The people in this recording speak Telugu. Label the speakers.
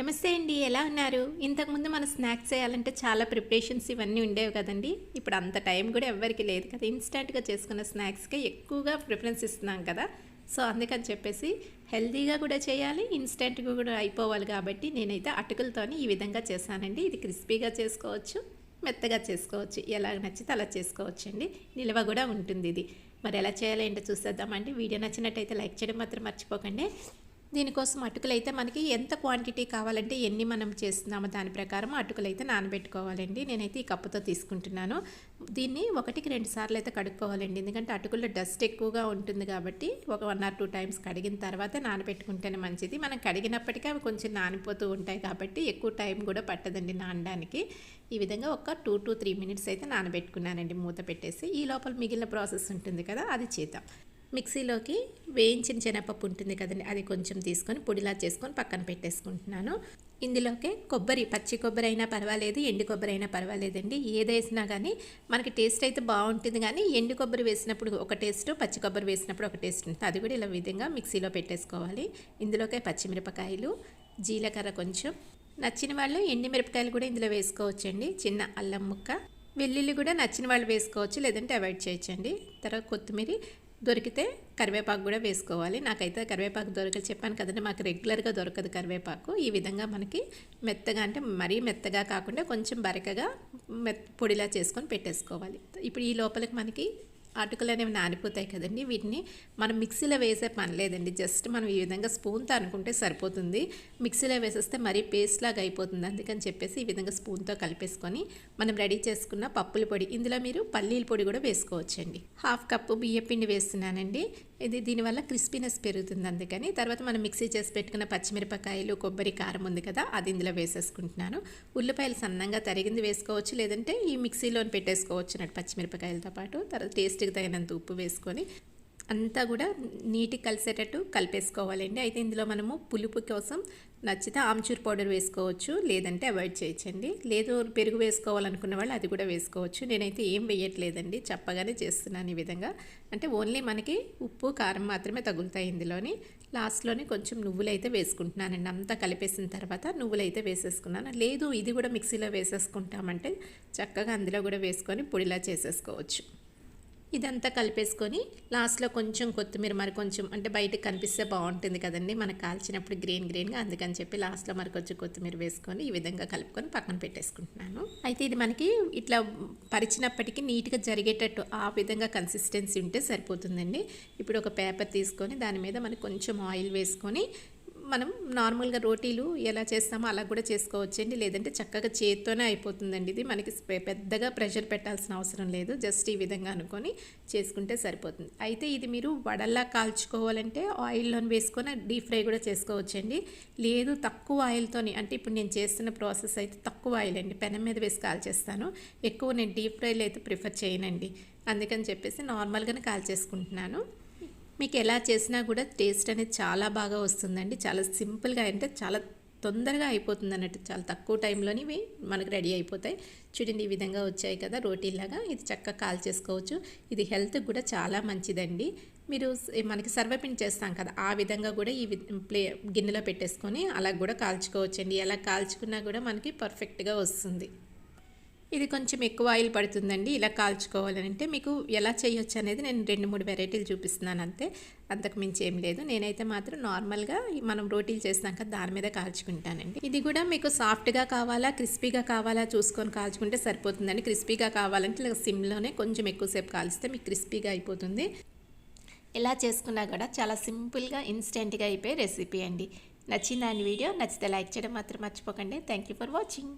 Speaker 1: నమస్తే అండి. ఎలా ఉన్నారు? ఇంతకుముందు మన స్నాక్స్ చేయాలంటే చాలా ప్రిపరేషన్స్ ఇవన్నీ ఉండేవి కదండీ! ఇప్పుడు అంత టైం కూడా ఎవ్వరికీ లేదు కదా! ఇన్‌స్టాంట్‌గా చేసుకున్న స్నాక్స్‌కే ఎక్కువగా ప్రిఫరెన్స్ ఇస్తున్నాం కదా! సో, అందుకని చెప్పేసి హెల్తీగా కూడా చేయాలి, ఇన్‌స్టాంట్‌గా కూడా అయిపోవాలి కాబట్టి నేనైతే అటుకులతోని ఈ విధంగా చేశానండి. ఇది క్రిస్పీగా చేసుకోవచ్చు, మెత్తగా చేసుకోవచ్చు. ఎలా నచ్చితే అలా చేసుకోవచ్చండి. నిల్వ కూడా ఉంటుంది ఇది. మరి ఎలా చేయాలో ఏంటో చూసేద్దామండి. వీడియో నచ్చినట్టయితే లైక్ చేయడం మాత్రం మర్చిపోకండి. దీనికోసం అటుకులైతే మనకి ఎంత క్వాంటిటీ కావాలంటే ఎన్ని మనం చేస్తున్నామో దాని ప్రకారం అటుకులైతే నానబెట్టుకోవాలండి. నేనైతే ఈ కప్పుతో తీసుకుంటున్నాను. దీన్ని 1కి 2 సార్లు అయితే కడుక్కోవాలండి. ఎందుకంటే అటుకుల్లో డస్ట్ ఎక్కువగా ఉంటుంది కాబట్టి ఒక 1 ఆర్ 2 టైమ్స్ కడిగిన తర్వాత నానబెట్టుకుంటేనే మంచిది. మనం కడిగినప్పటికీ అవి కొంచెం నానిపోతూ ఉంటాయి కాబట్టి ఎక్కువ టైం కూడా పట్టదండి నానడానికి. ఈ విధంగా ఒక 2 to 3 మినిట్స్ అయితే నానబెట్టుకున్నానండి మూత పెట్టేసి. ఈ లోపల మిగిలిన ప్రాసెస్ ఉంటుంది కదా, అది చేద్దాం. మిక్సీలోకి వేయించిన శనగపప్పు ఉంటుంది కదండి, అది కొంచెం తీసుకొని పొడిలా చేసుకొని పక్కన పెట్టేసుకుంటున్నాను. ఇందులోకే కొబ్బరి, పచ్చి కొబ్బరి అయినా పర్వాలేదు, ఎండు కొబ్బరి అయినా పర్వాలేదండి. ఏదేసినా కానీ మనకి టేస్ట్ అయితే బాగుంటుంది. కానీ ఎండు కొబ్బరి వేసినప్పుడు ఒక టేస్ట్, పచ్చి కొబ్బరి వేసినప్పుడు ఒక టేస్ట్ ఉంటుంది. అది కూడా ఇలా విధంగా మిక్సీలో పెట్టేసుకోవాలి. ఇందులోకే పచ్చిమిరపకాయలు, జీలకర్ర కొంచెం, నచ్చిన వాళ్ళు ఎండుమిరపకాయలు కూడా ఇందులో వేసుకోవచ్చండి. చిన్న అల్లం ముక్క, వెల్లుల్లి కూడా నచ్చిన వాళ్ళు వేసుకోవచ్చు, లేదంటే అవాయిడ్ చేయొచ్చండి. తర్వాత కొత్తిమీర, దొరికితే కరివేపాకు కూడా వేసుకోవాలి. నాకైతే కరివేపాకు దొరకదు, చెప్పాను కదండి, మాకు రెగ్యులర్గా దొరకదు కరివేపాకు. ఈ విధంగా మనకి మెత్తగా, అంటే మరీ మెత్తగా కాకుండా కొంచెం బరకగా పొడిలా చేసుకొని పెట్టేసుకోవాలి. ఇప్పుడు ఈ లోపలికి మనకి అటుకులు అనేవి నానిపోతాయి కదండి, వీటిని మనం మిక్సీలో వేసే పని లేదండి. జస్ట్ మనం ఈ విధంగా స్పూన్తో అనుకుంటే సరిపోతుంది. మిక్సీలో వేసేస్తే మరీ పేస్ట్ లాగా అయిపోతుంది. అందుకని చెప్పేసి ఈ విధంగా స్పూన్తో కలిపేసుకొని మనం రెడీ చేసుకున్న పప్పుల పొడి, ఇందులో మీరు పల్లీల పొడి కూడా వేసుకోవచ్చండి. 1/2 కప్పు బియ్యపిండి వేస్తున్నానండి. ఇది దీనివల్ల క్రిస్పీనెస్ పెరుగుతుంది అందుకని. తర్వాత మనం మిక్సీ చేసి పెట్టుకున్న పచ్చిమిరపకాయలు, కొబ్బరి, కారం ఉంది కదా, అది ఇందులో వేసేసుకుంటున్నాను. ఉల్లిపాయలు సన్నంగా తరిగింది వేసుకోవచ్చు, లేదంటే ఈ మిక్సీలోని పెట్టేసుకోవచ్చు అన్నట్టు పచ్చిమిరపకాయలతో పాటు. తర్వాత టేస్ట్కి తగినంత ఉప్పు వేసుకొని అంతా కూడా నీట్గా కలిసేటట్టు కలిపేసుకోవాలండి. అయితే ఇందులో మనము పులుపు కోసం నచ్చితే ఆమ్చూర్ పౌడర్ వేసుకోవచ్చు, లేదంటే అవాయిడ్ చేయొచ్చండి. లేదు పెరుగు వేసుకోవాలనుకున్న వాళ్ళు అది కూడా వేసుకోవచ్చు. నేనైతే ఏం వేయట్లేదండి, చప్పగానే చేస్తున్నాను ఈ విధంగా. అంటే ఓన్లీ మనకి ఉప్పు, కారం మాత్రమే తగులుతాయి ఇందులోని. లాస్ట్లోనే కొంచెం నువ్వులు అయితే వేసుకుంటున్నానండి. అంతా కలిపేసిన తర్వాత నువ్వులు అయితే వేసేసుకున్నాను. లేదు ఇది కూడా మిక్సీలో వేసేసుకుంటామంటే చక్కగా అందులో కూడా వేసుకొని పొడిలా చేసేసుకోవచ్చు. ఇదంతా కలిపేసుకొని లాస్ట్లో కొంచెం కొత్తిమీర, మరి కొంచెం అంటే బయటకు కనిపిస్తే బాగుంటుంది కదండి మనకు కాల్చినప్పుడు గ్రీన్గా, అందుకని చెప్పి లాస్ట్లో మరి కొంచెం కొత్తిమీర వేసుకొని ఈ విధంగా కలుపుకొని పక్కన పెట్టేసుకుంటున్నాను. అయితే ఇది మనకి ఇట్లా పరిచినప్పటికీ నీట్గా జరిగేటట్టు ఆ విధంగా కన్సిస్టెన్సీ ఉంటే సరిపోతుందండి. ఇప్పుడు ఒక పేపర్ తీసుకొని దాని మీద మనకి కొంచెం ఆయిల్ వేసుకొని మనం నార్మల్గా రోటీలు ఎలా చేస్తామో అలా కూడా చేసుకోవచ్చండి, లేదంటే చక్కగా చేత్తోనే అయిపోతుందండి. ఇది మనకి పెద్దగా ప్రెషర్ పెట్టాల్సిన అవసరం లేదు. జస్ట్ ఈ విధంగా అనుకొని చేసుకుంటే సరిపోతుంది. అయితే ఇది మీరు వడల్లా కాల్చుకోవాలంటే ఆయిల్లోని వేసుకొని డీప్ ఫ్రై కూడా చేసుకోవచ్చండి. లేదు తక్కువ ఆయిల్తోని, అంటే ఇప్పుడు నేను చేస్తున్న ప్రాసెస్ అయితే తక్కువ ఆయిల్ అండి, పెనం మీద వేసి కాల్చేస్తాను. ఎక్కువ నేను డీప్ ఫ్రైలు అయితే ప్రిఫర్ చేయనండి. అందుకని చెప్పేసి నార్మల్గానే కాల్చేసుకుంటున్నాను. మీకు ఎలా చేసినా కూడా టేస్ట్ అనేది చాలా బాగా వస్తుందండి. చాలా సింపుల్గా, అంటే చాలా తొందరగా అయిపోతుంది అన్నట్టు. చాలా తక్కువ టైంలోని ఇవి మనకు రెడీ అయిపోతాయి. చూడండి ఈ విధంగా వచ్చాయి కదా రోటీలాగా. ఇది చక్కగా కాల్ చేసుకోవచ్చు. ఇది హెల్త్కి కూడా చాలా మంచిదండి. మీరు మనకి సర్వపిండి చేస్తాం కదా, ఆ విధంగా కూడా ఈ గిన్నెలో పెట్టేసుకొని అలా కూడా కాల్చుకోవచ్చండి. ఎలా కాల్చుకున్నా కూడా మనకి పర్ఫెక్ట్గా వస్తుంది. ఇది కొంచెం ఎక్కువ ఆయిల్ పడుతుందండి ఇలా కాల్చుకోవాలంటే. మీకు ఎలా చేయొచ్చు అనేది నేను 2-3 వెరైటీలు చూపిస్తున్నాను అంతే, అంతకు మించి ఏం లేదు. నేనైతే మాత్రం నార్మల్గా మనం రోటీలు చేసినాక దాని మీద కాల్చుకుంటానండి. ఇది కూడా మీకు సాఫ్ట్గా కావాలా, క్రిస్పీగా కావాలా చూసుకొని కాల్చుకుంటే సరిపోతుందండి. క్రిస్పీగా కావాలంటే ఇలా సిమ్లోనే కొంచెం ఎక్కువసేపు కాల్చితే మీకు క్రిస్పీగా అయిపోతుంది. ఎలా చేసుకున్నా కూడా చాలా సింపుల్గా ఇన్స్టెంట్గా అయిపోయే రెసిపీ అండి. నచ్చిందా అండి వీడియో? నచ్చితే లైక్ చేయడం మాత్రం మర్చిపోకండి. Thank you for watching.